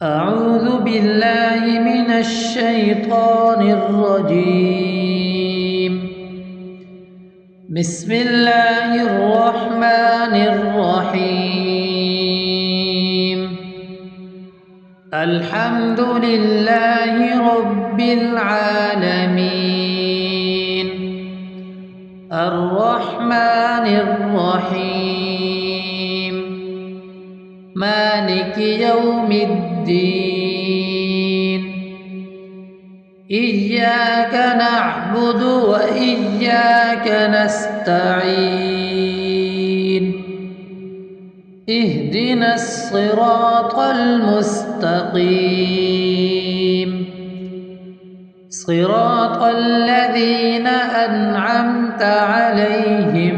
أعوذ بالله من الشيطان الرجيم. بسم الله الرحمن الرحيم. الحمد لله رب العالمين. الرحمن الرحيم. مالك يوم الدين. إياك نعبد وإياك نستعين. اهدنا الصراط المستقيم، صراط الذين أنعمت عليهم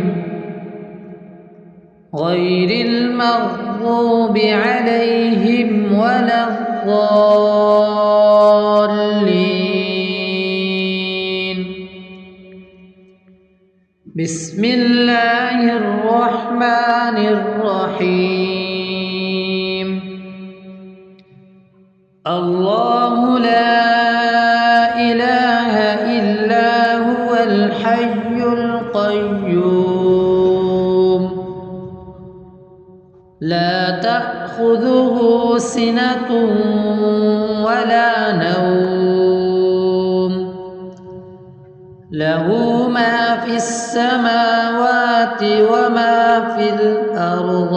غير المغضوب عليهم ولا الضالين. بسم الله الرحمن الرحيم. الله لا إله إلا هو الحي القيوم، لا تأخذه سنة ولا نوم، له ما في السماوات وما في الأرض.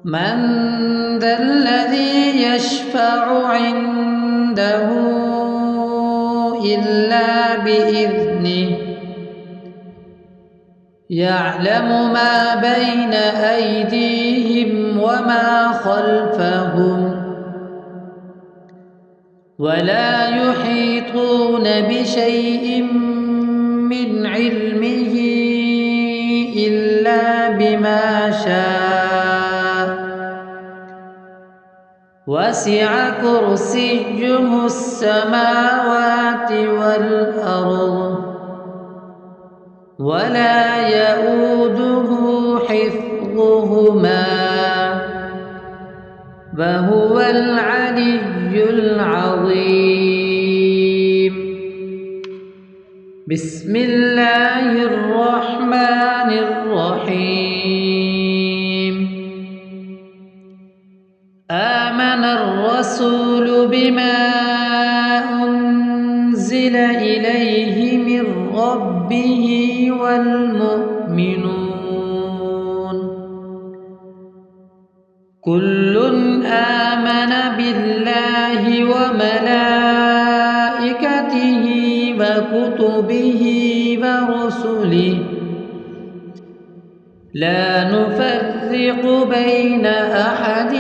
من ذا الذي يشفع عنده إلا بإذنه، يعلم ما بين أيديهم وما خلفهم، ولا يحيطون بشيء من علمه إلا بما شاء، وسع كرسيه السماوات والأرض، ولا يؤوده حفظهما، وهو العلي العظيم. بسم الله الرحمن الرحيم. آمن الرسول بما أنزل إليه من ربه والمؤمنون، كل آمن بالله وملائكته وكتبه ورسله، لا نفرق بين أحد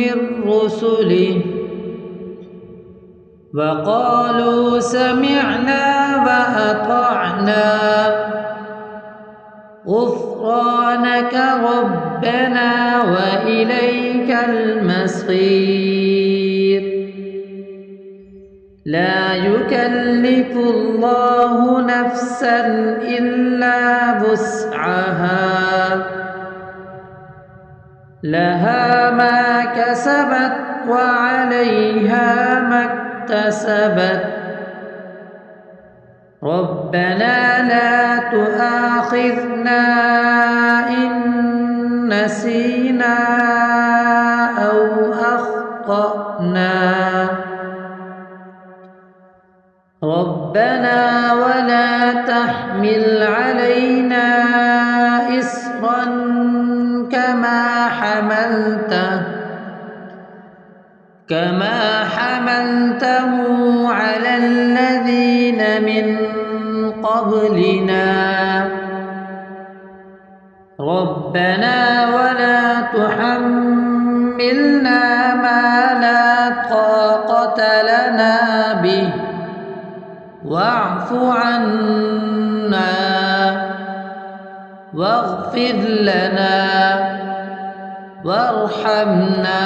من رسله، وقالوا سمعنا وأطعنا غفرانك ربنا وإليك المصير. لا يكلف الله نفسا إلا وسعها، لها ما كسبت وعليها ما اكتسبت. ربنا لا تؤاخذنا إن نسينا أو أخطأنا. ربنا ولا تحمل علينا إصرا كما حملته على الذين من قبلنا. ربنا ولا تحملنا ما لا طاقة لنا به، واعف عنا واغفر لنا وارحمنا،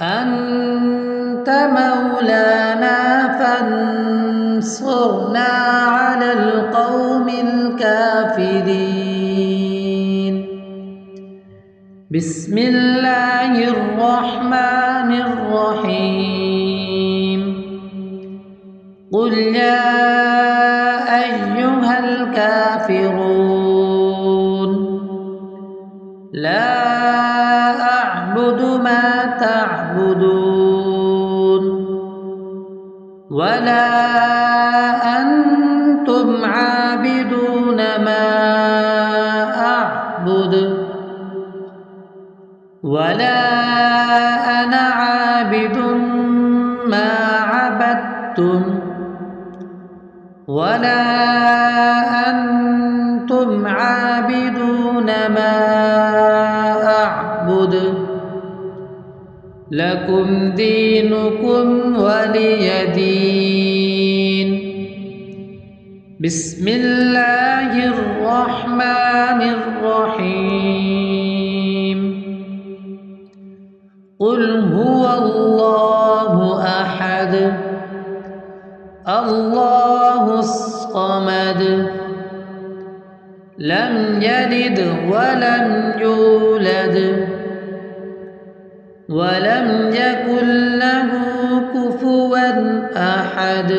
أنت مولانا فانصرنا على القوم الكافرين. بسم الله الرحمن الرحيم قل يا أيها الكافرون لا أعبد ما تعبدون ولا أنتم عابدون ما أعبد ولا أنا عابد ما عبدتم ولا أنتم عابدون ما أعبد لكم دينكم ولي دين. بسم الله الرحمن الرحيم قل هو الله أحد الله الصمد لم يلد ولم يولد ولم يكن له كفوا أحد.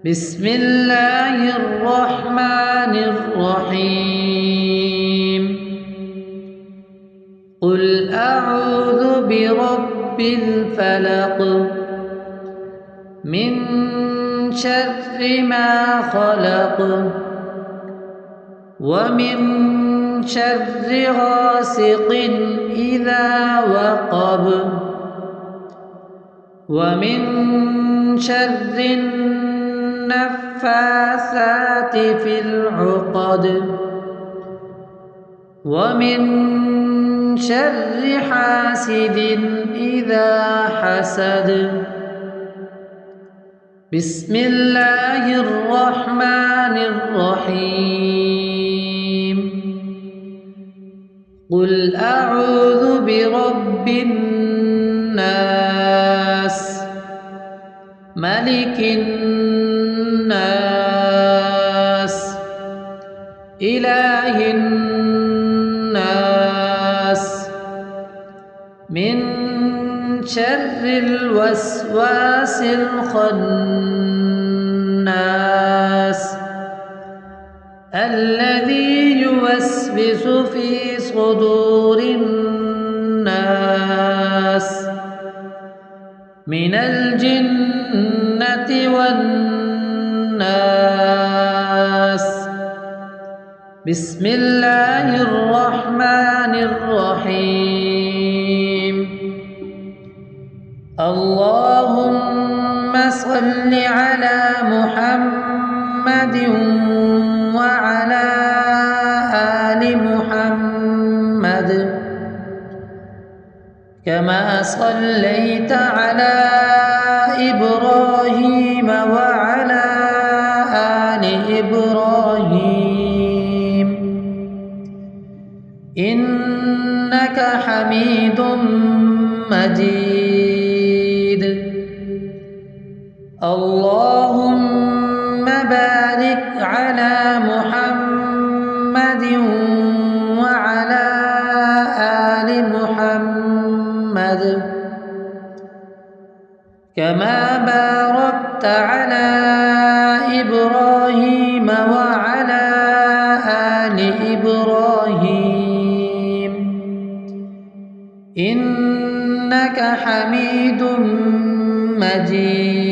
بسم الله الرحمن الرحيم قل أعوذ برب الفلق من شر ما خلق ومن شر غاسق إذا وقب ومن شر النفاثات في العقد ومن شر حاسد إذا حسد. بسم الله الرحمن الرحيم قل أعوذ برب الناس ملك الناس إله الناس من شر الوسواس الخناس الذي يوسوس في صدور الناس من الجنة والناس. بسم الله الرحمن الرحيم اللهم صل على محمد وعلى آل محمد كما صليت على إبراهيم وعلى آل إبراهيم إنك حميد مجيد. اللهم بارك على محمد وعلى آل محمد كما باركت على إبراهيم وعلى آل إبراهيم إنك حميد مجيد.